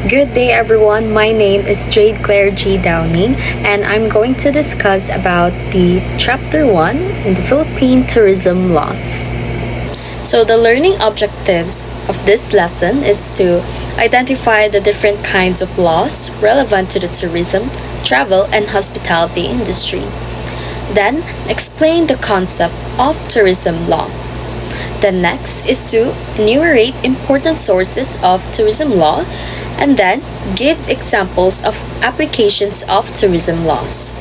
Good day everyone, my name is Jade Claire G. Downing and I'm going to discuss about the Chapter 1 in the Philippine Tourism Laws. So the learning objectives of this lesson is to identify the different kinds of laws relevant to the tourism, travel, and hospitality industry. Then, explain the concept of tourism law. The next is to enumerate important sources of tourism law and then give examples of applications of tourism laws.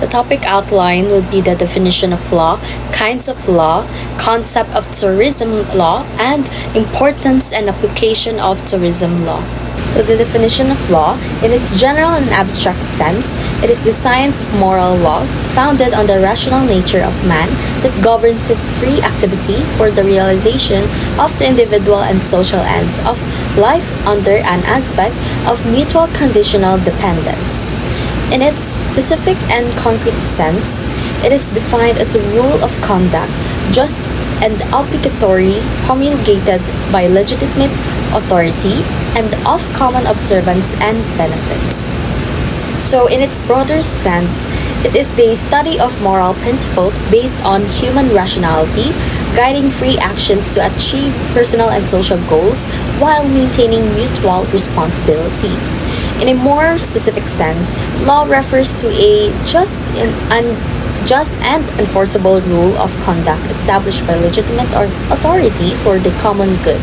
The topic outline would be the definition of law, kinds of law, concept of tourism law, and importance and application of tourism law. So the definition of law, in its general and abstract sense, it is the science of moral laws founded on the rational nature of man that governs his free activity for the realization of the individual and social ends of life under an aspect of mutual conditional dependence. In its specific and concrete sense, it is defined as a rule of conduct, just and obligatory, promulgated by legitimate authority, and of common observance and benefit. So, in its broader sense, it is the study of moral principles based on human rationality, guiding free actions to achieve personal and social goals while maintaining mutual responsibility. In a more specific sense, law refers to a just and enforceable rule of conduct established by legitimate authority for the common good.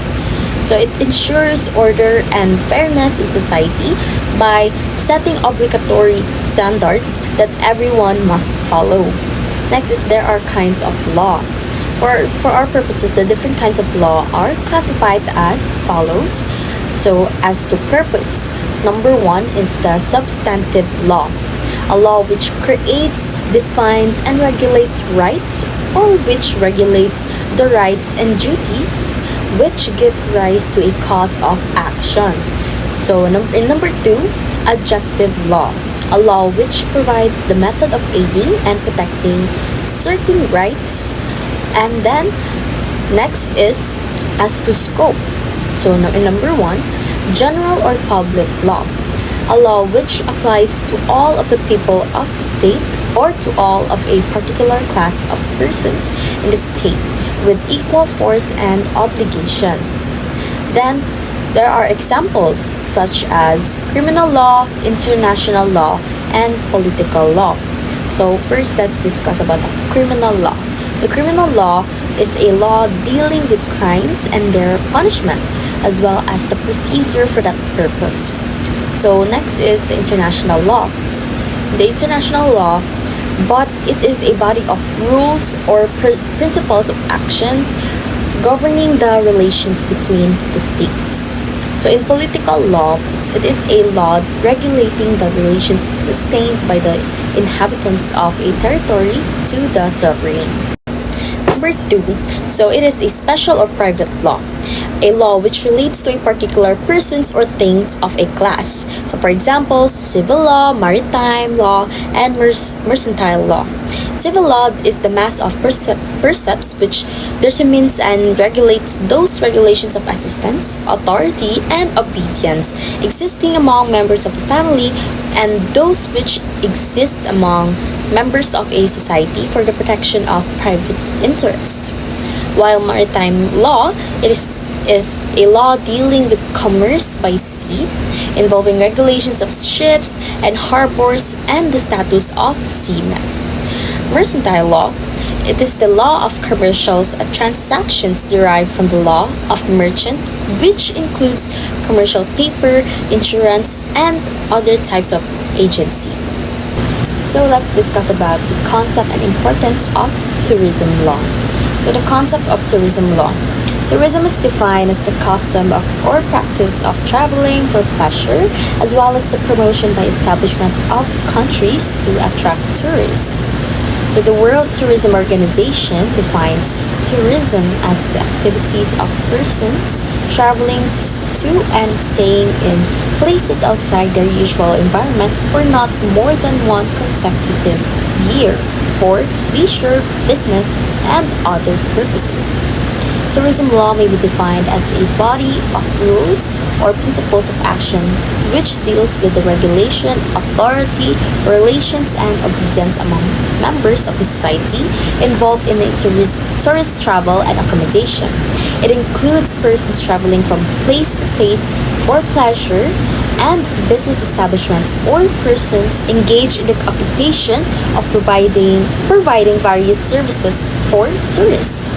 So it ensures order and fairness in society by setting obligatory standards that everyone must follow. Next is there are kinds of law. For our purposes, the different kinds of law are classified as follows. So as to purpose, number one is the substantive law, a law which creates, defines, and regulates rights, or which regulates the rights and duties which give rise to a cause of action. So in number two, adjective law, a law which provides the method of aiding and protecting certain rights. And then next is as to scope. So in number one, general or public law, a law which applies to all of the people of the state or to all of a particular class of persons in the state with equal force and obligation. Then there are examples such as criminal law, international law, and political law. So first, let's discuss about the criminal law. The criminal law is a law dealing with crimes and their punishment, as well as the procedure for that purpose. So next is the international law. The international law, but it is a body of rules or principles of actions governing the relations between the states. So in political law, it is a law regulating the relations sustained by the inhabitants of a territory to the sovereign. Number two, so it is a special or private law, a law which relates to a particular persons or things of a class. So for example, civil law, maritime law, and mercantile law. Civil law is the mass of precepts which determines and regulates those regulations of assistance, authority, and obedience existing among members of the family and those which exist among members of a society for the protection of private interest. While maritime law, it is a law dealing with commerce by sea, involving regulations of ships and harbors and the status of seamen. Mercantile law, it is the law of commercials and transactions derived from the law of merchant, which includes commercial paper, insurance, and other types of agency. So let's discuss about the concept and importance of tourism law. So the concept of tourism law. Tourism is defined as the custom of or practice of traveling for pleasure, as well as the promotion by establishment of countries to attract tourists. So the World Tourism Organization defines tourism as the activities of persons traveling to and staying in places outside their usual environment for not more than one consecutive year for leisure, business, and other purposes. Tourism law may be defined as a body of rules or principles of action which deals with the regulation, authority, relations, and obedience among members of the society involved in the tourist travel and accommodation. It includes persons traveling from place to place for pleasure and business establishment or persons engaged in the occupation of providing various services for tourists.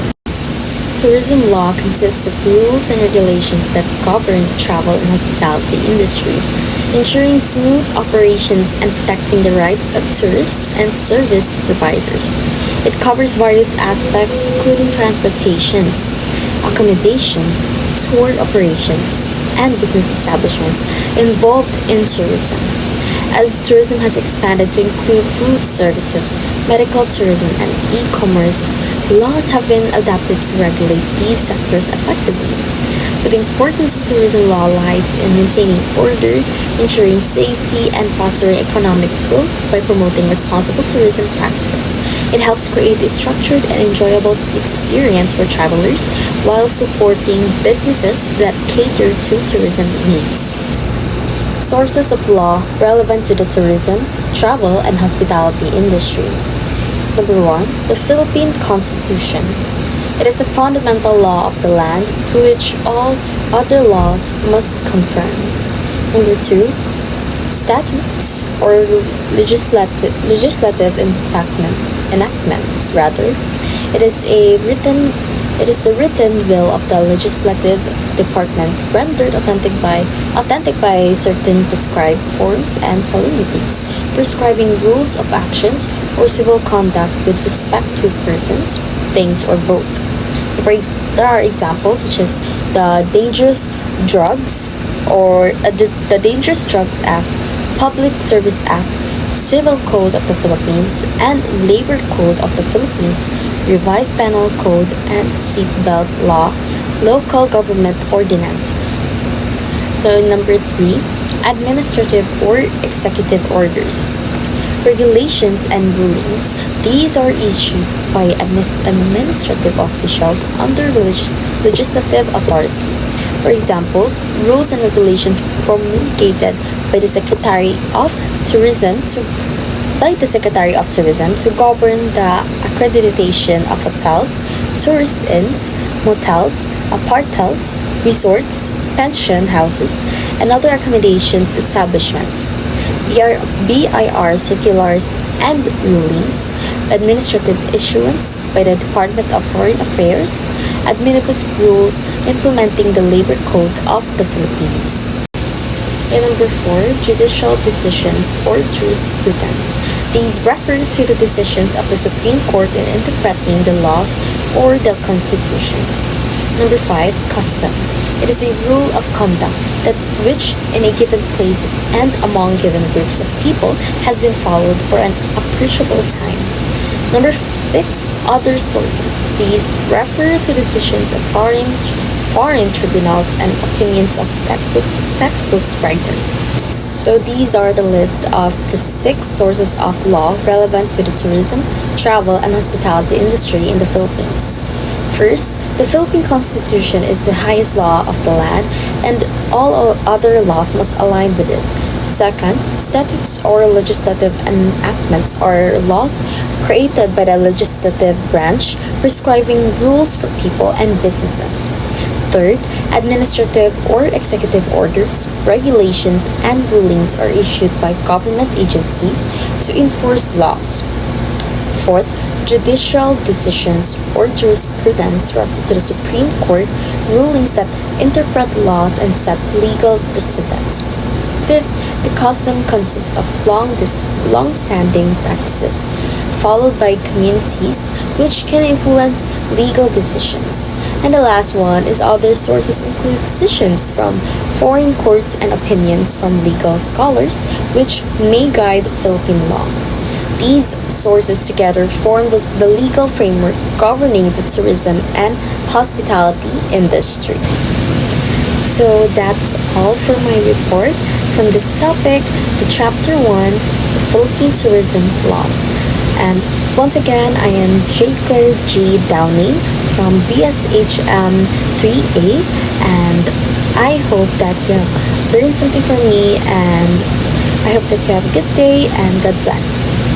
Tourism law consists of rules and regulations that govern the travel and hospitality industry, ensuring smooth operations and protecting the rights of tourists and service providers. It covers various aspects including transportations, accommodations, tour operations, and business establishments involved in tourism. As tourism has expanded to include food services, medical tourism, and e-commerce, laws have been adapted to regulate these sectors effectively. So the importance of tourism law lies in maintaining order, ensuring safety, and fostering economic growth by promoting responsible tourism practices. It helps create a structured and enjoyable experience for travelers while supporting businesses that cater to tourism needs. Sources of law relevant to the tourism, travel, and hospitality industry. Number 1. The Philippine Constitution. It is the fundamental law of the land to which all other laws must conform. Number 2. Statutes or legislative enactments rather. It is the written will of the legislative department rendered authentic by certain prescribed forms and solemnities, prescribing rules of actions or civil conduct with respect to persons, things, or both. So there are examples such as the Dangerous Drugs the Dangerous Drugs Act, Public Service Act, Civil Code of the Philippines, and Labor Code of the Philippines, Revised Penal Code, and Seatbelt Law, Local Government Ordinances. So number 3, administrative or executive orders. Regulations and rulings. These are issued by administrative officials under legislative authority. For examples, rules and regulations promulgated by the Secretary of Tourism to govern the accreditation of hotels, tourist inns, motels, apartels, resorts, pension houses, and other accommodations establishments. BIR circulars and rulings, administrative issuance by the Department of Foreign Affairs, omnibus rules implementing the Labor Code of the Philippines. And number 4, judicial decisions or jurisprudence. These refer to the decisions of the Supreme Court in interpreting the laws or the Constitution. Number 5, custom. It is a rule of conduct that which in a given place and among given groups of people has been followed for an appreciable time. Number 6, other sources. These refer to decisions of foreign tribunals and opinions of textbooks writers. So these are the list of the 6 sources of law relevant to the tourism, travel, and hospitality industry in the Philippines. First, the Philippine Constitution is the highest law of the land, and all other laws must align with it. Second, statutes or legislative enactments are laws created by the legislative branch prescribing rules for people and businesses. Third, administrative or executive orders, regulations, and rulings are issued by government agencies to enforce laws. Fourth, judicial decisions or jurisprudence refer to the Supreme Court rulings that interpret laws and set legal precedents. Fifth, the custom consists of long-standing practices, followed by communities, which can influence legal decisions. And the last one is other sources include decisions from foreign courts and opinions from legal scholars, which may guide Philippine law. These sources together form the legal framework governing the tourism and hospitality industry. So that's all for my report from this topic, the Chapter 1, the Philippine Tourism Laws. And once again, I am Jade G. Downing from BSHM 3A, and I hope that you learned something from me, and I hope that you have a good day, and God bless.